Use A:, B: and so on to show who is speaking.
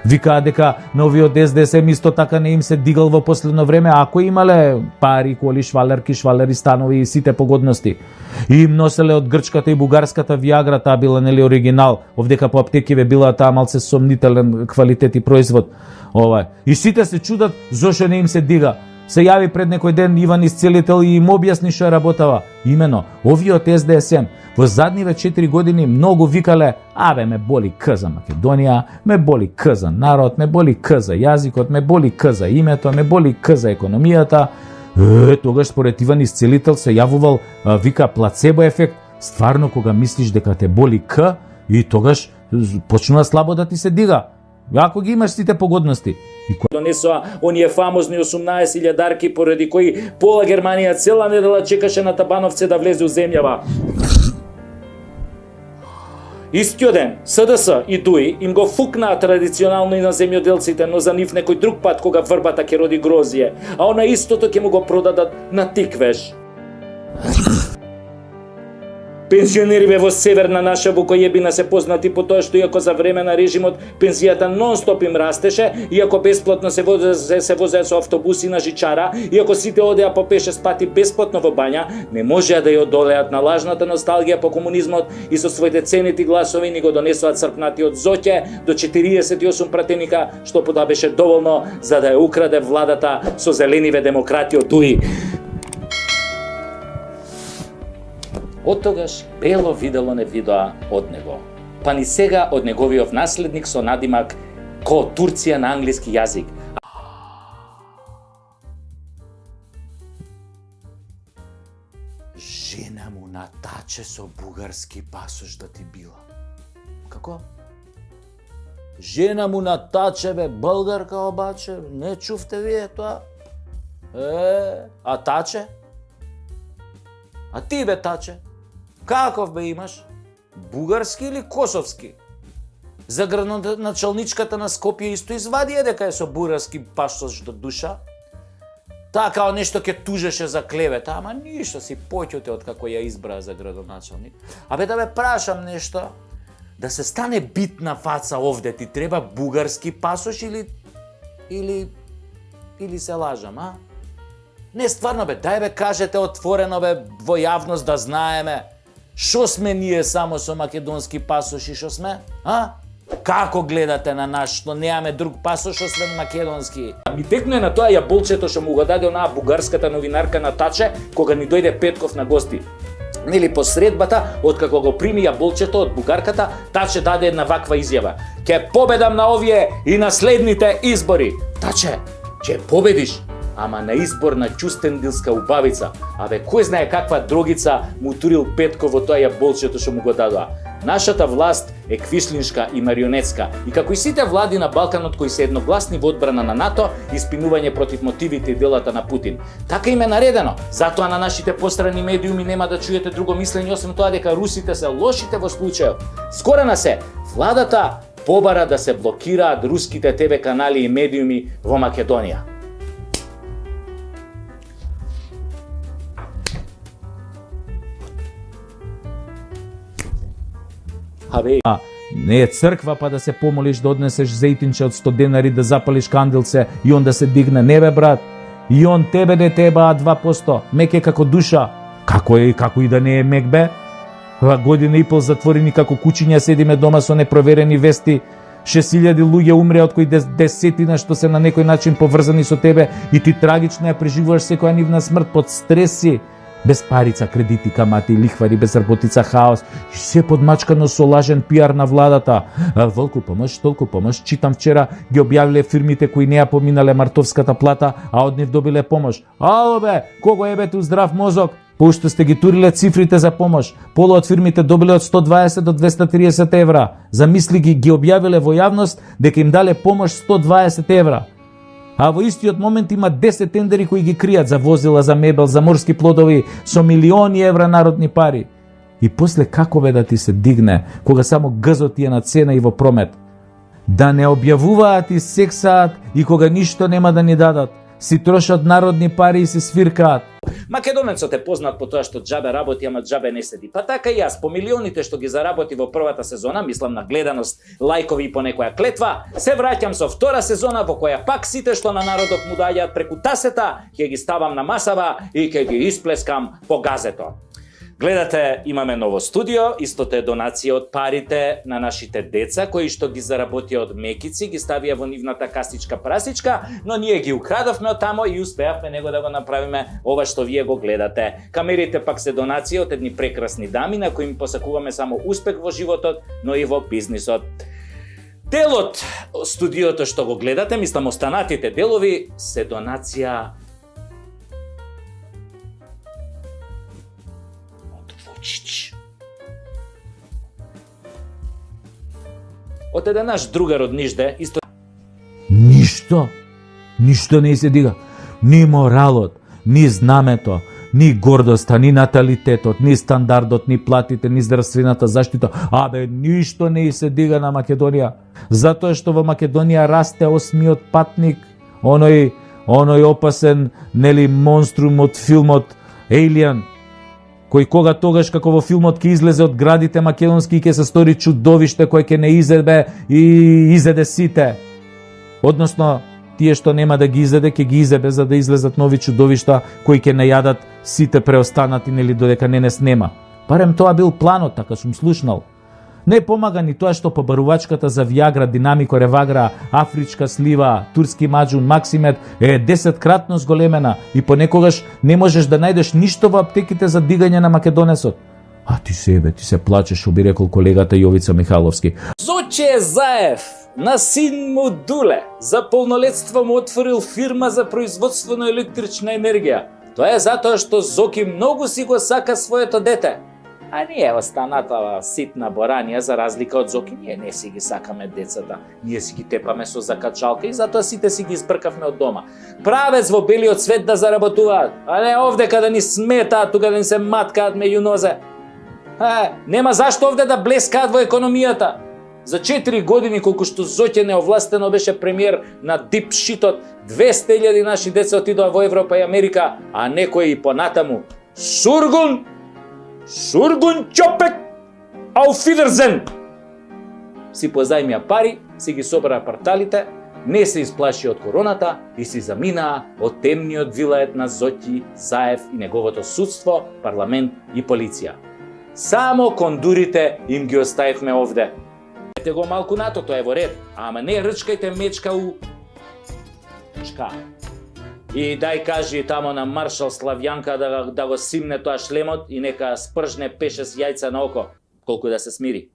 A: Викаат дека на овие од СДСМ исто така не им се дигал во последно време, ако имале пари, коли, швалери, станови и сите погодности. И им носеле од грчката и бугарската виагра, таа била нели оригинал, овдека по аптекиве била таа малце сомнителен квалитет и производ. И сите се чудат зошто не им се дига. Се јави пред некој ден Иван Исцелител и им објасни што работава. Имено, овие од СДСМ во задниве 4 години многу викале: "Абе, ме боли К за Македонија, ме боли К за народ, ме боли К за јазикот, ме боли К за името, ме боли К за економијата." Тогаш според Иван Исцелител се јавувал, вика, плацебо ефект. Стварно кога мислиш дека те боли К, и тогаш почнува слабо да ти се дига. Ако ги имаш сите погодности.
B: Донесоа оние фамозни 18.000 дарки поради кои пола Германија цела недела чекаше на Табановце да влезе у земјава. Истиот ден, СДС и ДУИ им го фукнаа традиционално и на земјоделците, но за нив некој друг пат кога врбата ќе роди грозие, а она истото ќе му го продадат на тиквеш. Пензионериве во северна наша Вукојебина се познати по тоа што иако за време на режимот пензијата нон-стоп им растеше, иако бесплатно се возеа со автобуси на жичара, иако сите одеа по 5-6 пати бесплатно во бања, не можеа да ја одолеат на лажната носталгија по комунизмот и со своите ценети гласови ни го донесоа црпнатиот Зоќе до 48 пратеника, што потоа беше доволно за да ја украде владата со зелениве демократи од ДУИ. Од тогаш бело видело не видоа од него. Па ни сега од неговиот наследник со надимак ко Турција на англиски јазик. Жена му на таче со бугарски пасош да ти била. Како? Жена му на таче, бе, българка обаче, не чувте вие тоа? А таче? А ти, бе, таче? Каков бе имаш? Бугарски или косовски? За градоначалничката на Скопје исто извадија дека е со бугарски пасош до душа. Таа као нешто ќе тужеше за клевета, ама ништо си поќуте од како ја избра за градоначалник. Абе да бе прашам нешто, да се стане битна фаца овде ти треба бугарски пасош или се лажам, а? Не, стварно бе, дај бе кажете отворено бе во јавност да знаеме. Шо сме ние само со македонски пасоши, шо сме? А? Како гледате на нас, што неаме друг пасош освен македонски? Ми текнуе на тоа јаболчето што му го даде онаа бугарската новинарка на Таче, кога ни дојде Петков на гости. Нели по средбата, откако го прими јаболчето од бугарката, Таче даде една ваква изјава: "Ке победам на овие и на следните избори." Таче, ќе победиш, ама на избор на Ќустендилска убавица. Абе, кој знае каква дрогица му турил Петков во тоа јаболчето што му го дадоа. Нашата власт е квишлиншка и марионетска и како и сите влади на Балканот кои се едногласни во одбрана на НАТО и спинување против мотивите и делата на Путин. Така им е наредено. Затоа на нашите пострани медиуми нема да чуете друго мислење освен тоа дека русите се лошите во случајот. Скорена се, владата побара да се блокираат руските ТВ канали и медиуми во Македонија.
A: Не е црква па да се помолиш да однесеш зејтинче од 100 денари да запалиш кандилце и он да се дигне. Не бе брат, и он тебе не тебаа 2%, мек е како душа. Како и да не е мек бе? Година и пол затворени како кучиња седиме дома со непроверени вести. 6000 луѓе умреа, од кои десетина што се на некој начин поврзани со тебе и ти трагично ја преживуваш секоја нивна смрт под стреси. Без парица, кредити, камати, лихвари, без работица, хаос и се подмачкано со лажен пиар на владата. Волку помош, толку помош. Читам вчера ги објавиле фирмите кои не ја поминале мартовската плата, а од нив добиле помош. Ало бе, кого ебете у здрав мозок? Пошто сте ги туриле цифрите за помош. Пола од фирмите добиле од 120 до 230 евра. Замисли ги објавиле во јавност дека им дале помош 120 евра. А во истиот момент има 10 тендери кои ги кријат за возила, за мебел, за морски плодови со милиони евра народни пари. И после како бе да ти се дигне, кога само гзот ти е на цена и во промет? Да не објавуваат и сексаат и кога ништо нема да ни дадат. си трошат народни пари и си свиркаат.
B: Македонецот е познат по тоа што џабе работи, ама џабе не седи. Па така и јас, по милионите што ги заработи во првата сезона, мислам на гледаност, лајкови и по некоја клетва, се враќам со втора сезона во која пак сите што на народот му доаѓаат преку тасета, ќе ги ставам на масава и ќе ги исплескам по газето. Гледате, имаме ново студио, истото е донација од парите на нашите деца, кои што ги заработија од мекици, ги ставија во нивната касичка прасичка, но ние ги украдовме од тамо и успеавме него да го направиме ова што вие го гледате. Камерите пак се донација од едни прекрасни дами на кои им посакуваме само успех во животот, но и во бизнисот. Делот студиото што го гледате, мислам останатите делови, се донација од еден наш другар од Нижде, исто
A: Ништо не се дига. Ни моралот, ни знамето, ни гордоста, ни наталитетот, ни стандардот, ни платите, ни здравствената заштита. Ништо не се дига на Македонија. Затоа што во Македонија расте осмиот патник, оној опасен, монструм од филмот Alien, кој кога тогаш како во филмот ќе излезе од градите македонски и ќе се стори чудовиште кој ќе не изеде и изеде сите. Односно, тие што нема да ги изеде, ќе ги изебе за да излезат нови чудовишта кои ќе најадат сите преостанати додека не снема. Барем тоа бил планот, така сум слушнал. Не помага ни тоа што побарувачката за Виагра, Динамико, Ревагра, Афричка слива, турски маџун, Максимед е 10-кратно зголемена и понекогаш не можеш да најдеш ништо во аптеките за дигање на македонесот. Ти се плачеш, што би рекол колегата Јовица Михаловски.
B: Зоче Заев на син му Дуле за полнолетство му отворил фирма за производство на електрична енергија. Тоа е затоа што Зоки многу си го сака своето дете. А ние останатава ситна боранија, за разлика од Зоки, ние не си ги сакаме децата. Ние си ги тепаме со закачалка и затоа сите си ги избркавме од дома. Правец во белиот свет да заработуваат, а не овде каде ни сметаат, тука да ни се маткаат меѓу нозе. Нема зашто овде да блескаат во економијата. За 4 години колку што Зоќе неовластено беше премиер на дип шитот, 200.000 наши деца отидоа во Европа и Америка, а некои и понатаму. Сургун чопек, ауфидерзен! Си позајмија пари, си ги собра парталите, не се исплаши од короната и си заминаа од темниот вилает на Зоки Заев и неговото судство, парламент и полиција. Само кондурите им ги оставивме овде. Ете го малку нато, тоа е во ред, ама не рчкајте мечка у шка. И дај кажи тамо на маршал Славјанка да го симне тоа шлемот и нека спржне 5-6 јајца на око, колку да се смири.